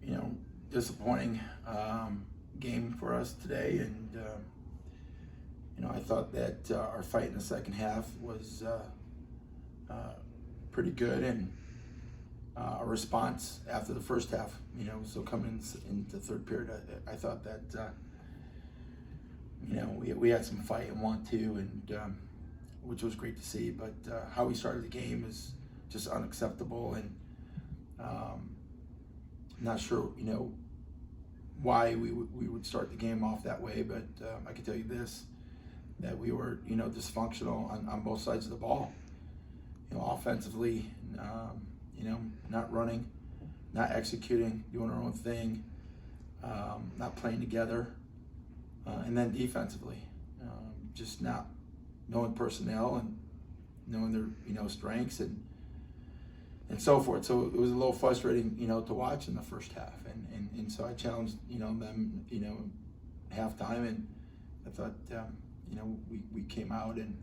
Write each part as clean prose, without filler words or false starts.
you know, disappointing game for us today, and you know, I thought that our fight in the second half was pretty good, and our response after the first half, you know, so coming into the third period, I thought that you know, we had some fight and want to, and which was great to see. But how we started the game is just unacceptable, and not sure, you know, why we would start the game off that way. But I can tell you this, that we were, you know, dysfunctional on both sides of the ball. You know, offensively, you know, not running, not executing, doing our own thing, not playing together, and then defensively, just not knowing personnel and knowing their, you know, strengths and so forth. So it was a little frustrating, you know, to watch in the first half, and so I challenged, you know, them, you know, halftime, and I thought, you know, we came out and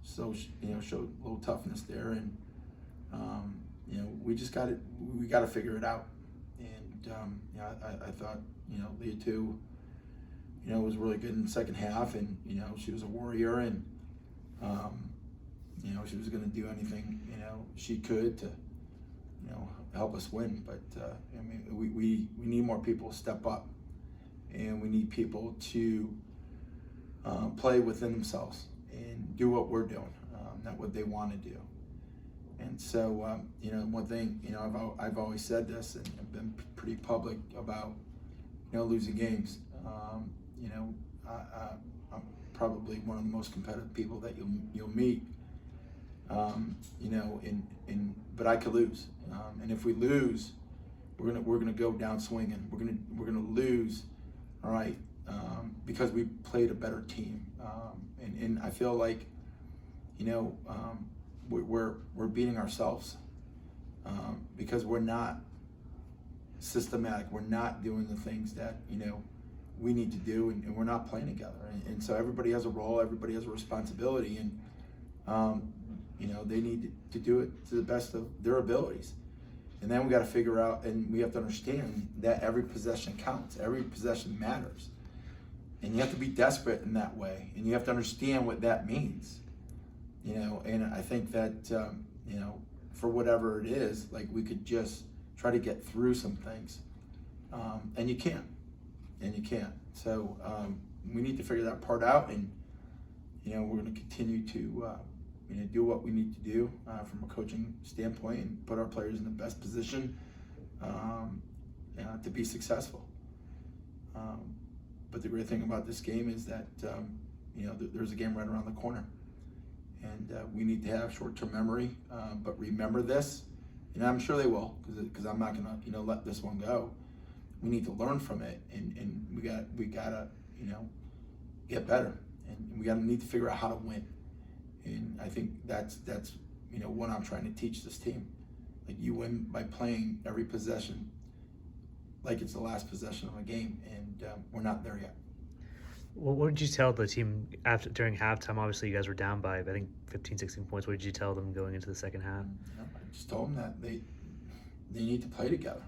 so, you know, showed a little toughness there, and you know, we got to figure it out. And you know, I thought, you know, Liatu, you know, was really good in the second half, and you know, she was a warrior, and you know, she was going to do anything, you know, she could to, you know, help us win. But I mean, we need more people to step up, and we need people to play within themselves and do what we're doing, not what they want to do. And so, you know, one thing, you know, I've always said this, and I've been pretty public about, you know, losing games. You know, I'm probably one of the most competitive people that you'll meet. You know, but I could lose, and if we lose, we're gonna go down swinging. We're gonna lose, all right, because we played a better team, and I feel like, you know, we're beating ourselves because we're not systematic. We're not doing the things that, you know, we need to do, and we're not playing together. And so everybody has a role, everybody has a responsibility, and you know, they need to do it to the best of their abilities. And then we got to figure out, and we have to understand that every possession counts, every possession matters. And you have to be desperate in that way, and you have to understand what that means. You know, and I think that, you know, for whatever it is, like, we could just try to get through some things. And you can't. So we need to figure that part out, and, you know, we're going to continue to, you know, do what we need to do from a coaching standpoint, and put our players in the best position to be successful. But the great thing about this game is that, you know, there's a game right around the corner. And we need to have short-term memory, but remember this, and I'm sure they will, because I'm not gonna, you know, let this one go. We need to learn from it, and we gotta, you know, get better, and we need to figure out how to win. And I think that's you know, what I'm trying to teach this team. Like, you win by playing every possession like it's the last possession of a game, and we're not there yet. Well, what did you tell the team during halftime? Obviously, you guys were down by, I think, 15, 16 points. What did you tell them going into the second half? You know, I just told them that they need to play together.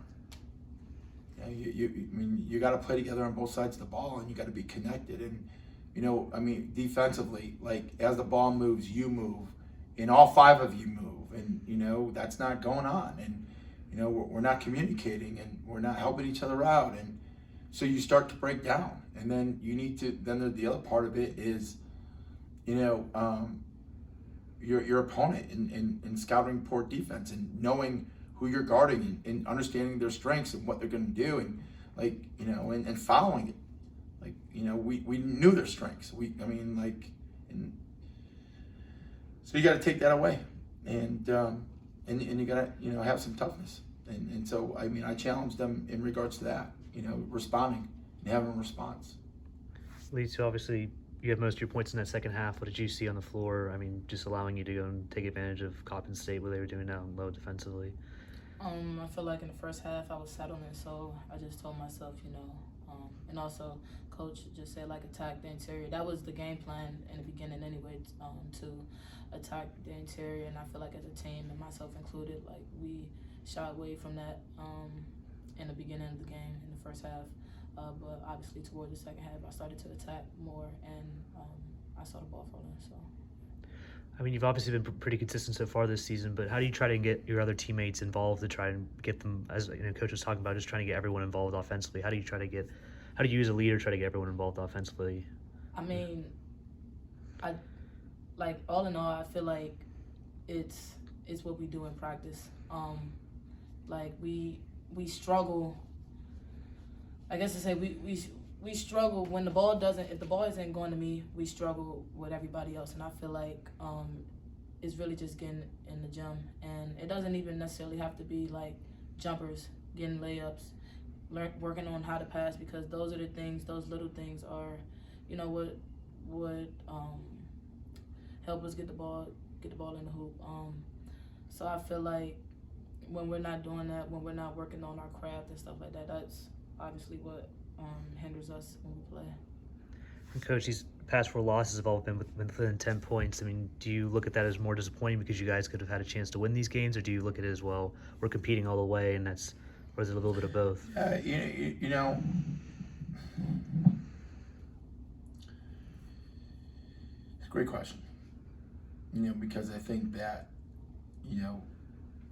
You know, I mean, you got to play together on both sides of the ball, and you got to be connected. And, you know, I mean, defensively, like, as the ball moves, you move, and all five of you move, and, you know, that's not going on. And, you know, we're not communicating, and we're not helping each other out, and so you start to break down. And then you need to, then the other part of it is, you know, your opponent, and scouting poor defense, and knowing who you're guarding, and understanding their strengths and what they're going to do, and, like, you know, and following it. Like, you know, we knew their strengths. I mean, like, and so you got to take that away, and you got to, you know, have some toughness. And so, I mean, I challenged them in regards to that, you know, responding and having a response. Leads to, obviously, you had most of your points in that second half. What did you see on the floor? I mean, just allowing you to go and take advantage of Coppin State, what they were doing down low defensively. I feel like in the first half I was settling, so I just told myself, you know, and also Coach just said, like, attack the interior. That was the game plan in the beginning anyway, to attack the interior. And I feel like as a team, and myself included, like, we shy away from that in the beginning of the game, in the first half. But obviously toward the second half, I started to attack more, and I saw the ball falling. So. I mean, you've obviously been pretty consistent so far this season, but how do you try to get your other teammates involved to try and get them, as Coach was talking about, just trying to get everyone involved offensively? How do you as a leader try to get everyone involved offensively? I mean, all in all, I feel like it's what we do in practice. We struggle. I guess to say we struggle when if the ball isn't going to me, we struggle with everybody else, and I feel like it's really just getting in the gym, and it doesn't even necessarily have to be like jumpers, getting layups, working on how to pass, because those are the things, those little things are, what would help us get the ball in the hoop. So I feel like when we're not doing that, when we're not working on our craft and stuff like that, that's obviously what hinders us when we play. And Coach, these past 4 losses have all been within 10 points. I mean, do you look at that as more disappointing because you guys could have had a chance to win these games, or do you look at it as, well, we're competing all the way, and or is it a little bit of both? You know, it's a great question. Because I think that,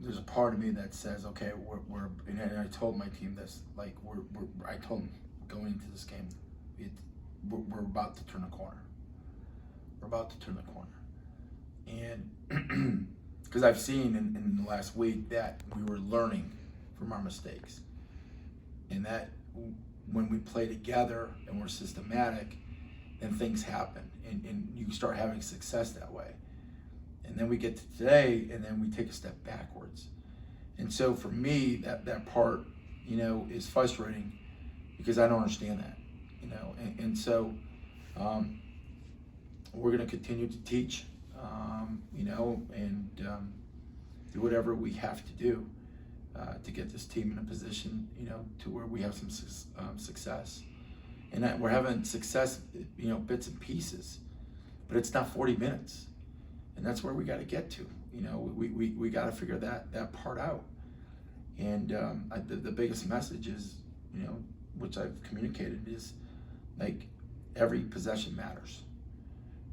there's a part of me that says, okay, and I told my team this, like I told them going into this game, we're about to turn a corner. We're about to turn the corner, and because I've seen in the last week that we were learning from our mistakes, and that when we play together and we're systematic, then things happen, and you start having success that way. And then we get to today, and then we take a step backwards. And so for me, that part, is frustrating because I don't understand that, And so we're going to continue to teach, and do whatever we have to do to get this team in a position, to where we have some success. And that we're having success, bits and pieces, but it's not 40 minutes. And that's where we got to get to. We got to figure that part out. And the biggest message is, which I've communicated, is like every possession matters.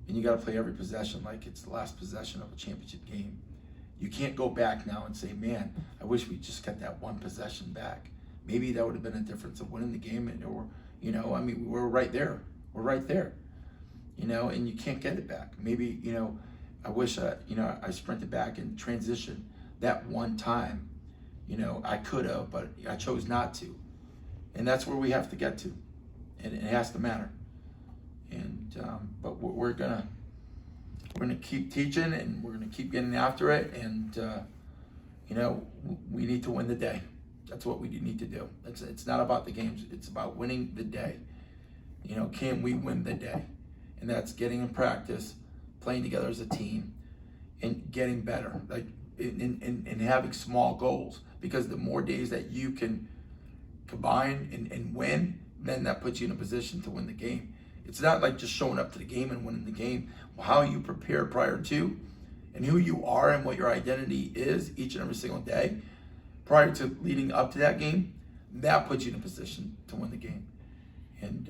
And you got to play every possession like it's the last possession of a championship game. You can't go back now and say, man, I wish we just got that one possession back. Maybe that would have been a difference of winning the game, or, we're right there. We're right there. And you can't get it back. Maybe, I wish I sprinted back and transitioned that one time. I could have, but I chose not to. And that's where we have to get to. And it has to matter. And but we're gonna keep teaching, and we're gonna keep getting after it. And we need to win the day. That's what we need to do. It's not about the games. It's about winning the day. Can we win the day? And that's getting in practice, playing together as a team, and getting better, like and having small goals. Because the more days that you can combine and win, then that puts you in a position to win the game. It's not like just showing up to the game and winning the game. How you prepare prior to, and who you are and what your identity is each and every single day prior to leading up to that game, that puts you in a position to win the game. And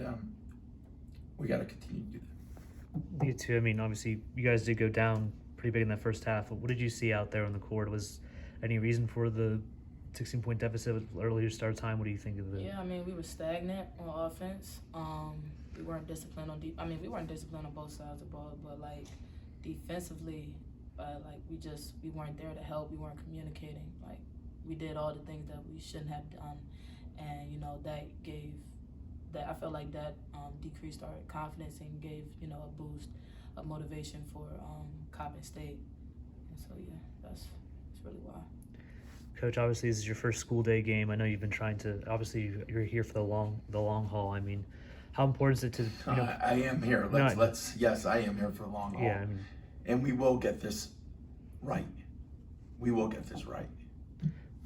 we got to continue to do that. You too. I mean, obviously, you guys did go down pretty big in that first half. What did you see out there on the court? Was any reason for the 16-point deficit with earlier start time? What do you think of it? Yeah, we were stagnant on offense. We weren't disciplined on we weren't disciplined on both sides of the ball, but like defensively, we weren't there to help. We weren't communicating. Like we did all the things that we shouldn't have done, and I felt like that decreased our confidence and gave a boost of motivation for Coppin State. And so yeah, that's really why. Coach, obviously this is your first school day game. I know you've been trying to. Obviously, you're here for the long haul. I mean, how important is it to? I am here. Yes, I am here for the long haul. Yeah, and we will get this right. We will get this right.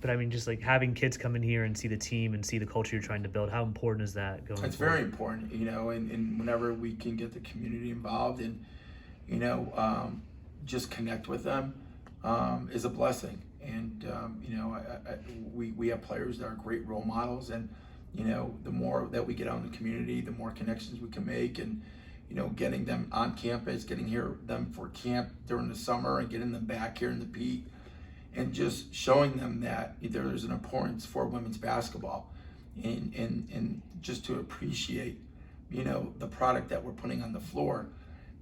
But just like having kids come in here and see the team and see the culture you're trying to build, how important is that going It's forward? very important, and whenever we can get the community involved and, just connect with them is a blessing. And we have players that are great role models, and the more that we get out in the community, the more connections we can make, and getting them on campus, getting them for camp during the summer, and getting them back here in the Pitt, and just showing them that there's an importance for women's basketball, and just to appreciate the product that we're putting on the floor.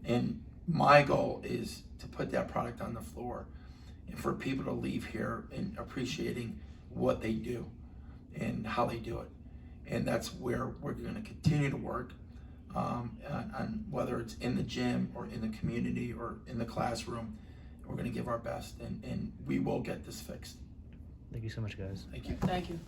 And my goal is to put that product on the floor and for people to leave here and appreciating what they do and how they do it. And that's where we're going to continue to work on whether it's in the gym or in the community or in the classroom. We're going to give our best, and we will get this fixed. Thank you so much, guys. Thank you. Thank you.